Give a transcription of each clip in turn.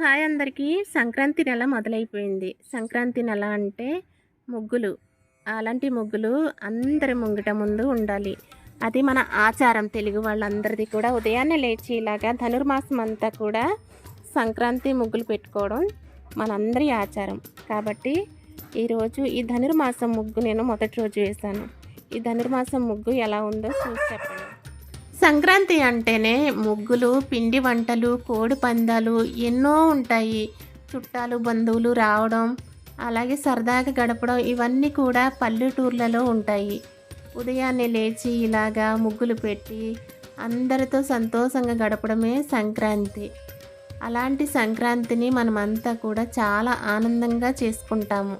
Hi అందరికీ. సంక్రాంతి నెల మొదలైపోయింది. సంక్రాంతి నెల అంటే ముగ్గులు. అలాంటి ముగ్గులు అందరి ముంగిట ముందు ఉండాలి. అది మన ఆచారం. తెలుగు వాళ్ళందరిది కూడా ఉదయాన్నే లేచి ఇలాగా ధనుర్మాసం అంతా కూడా సంక్రాంతి ముగ్గులు పెట్టుకోవడం మనందరి ఆచారం. కాబట్టి ఈరోజు ఈ ధనుర్మాసం ముగ్గు నేను మొదటి రోజు వేశాను. ఈ ధనుర్మాసం ముగ్గు ఎలా ఉందో చూసి చెప్పండి. సంక్రాంతి అంటేనే ముగ్గులు, పిండి వంటలు, కోడి పందాలు ఎన్నో ఉంటాయి. చుట్టాలు బంధువులు రావడం, అలాగే సరదాగా గడపడం ఇవన్నీ కూడా పల్లెటూర్లలో ఉంటాయి. ఉదయాన్నే లేచి ఇలాగా ముగ్గులు పెట్టి అందరితో సంతోషంగా గడపడమే సంక్రాంతి. అలాంటి సంక్రాంతిని మనమంతా కూడా చాలా ఆనందంగా చేసుకుంటాము.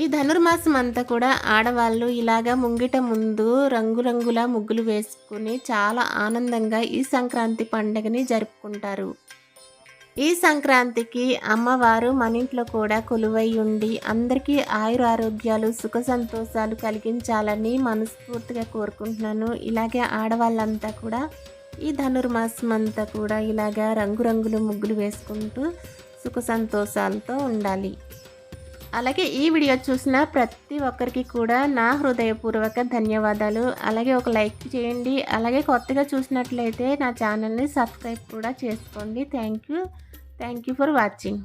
ఈ ధనుర్మాసం అంతా కూడా ఆడవాళ్ళు ఇలాగా ముంగిట ముందు రంగురంగుల ముగ్గులు వేసుకుని చాలా ఆనందంగా ఈ సంక్రాంతి పండుగని జరుపుకుంటారు. ఈ సంక్రాంతికి అమ్మవారు మన ఇంట్లో కూడా కొలువై ఉండి అందరికీ ఆయురారోగ్యాలు సుఖ సంతోషాలు కలిగించాలని మనస్ఫూర్తిగా కోరుకుంటున్నాను. ఇలాగే ఆడవాళ్ళంతా కూడా ఈ ధనుర్మాసం అంతా కూడా ఇలాగా రంగురంగుల ముగ్గులు వేసుకుంటూ సుఖ సంతోషాలతో ఉండాలి. అలాగే ఈ వీడియో చూసిన ప్రతి ఒక్కరికి కూడా నా హృదయపూర్వక ధన్యవాదాలు. అలాగే ఒక లైక్ చేయండి. అలాగే కొత్తగా చూసినట్లయితే నా ఛానల్ని సబ్స్క్రైబ్ కూడా చేసుకోండి. Thank you for watching.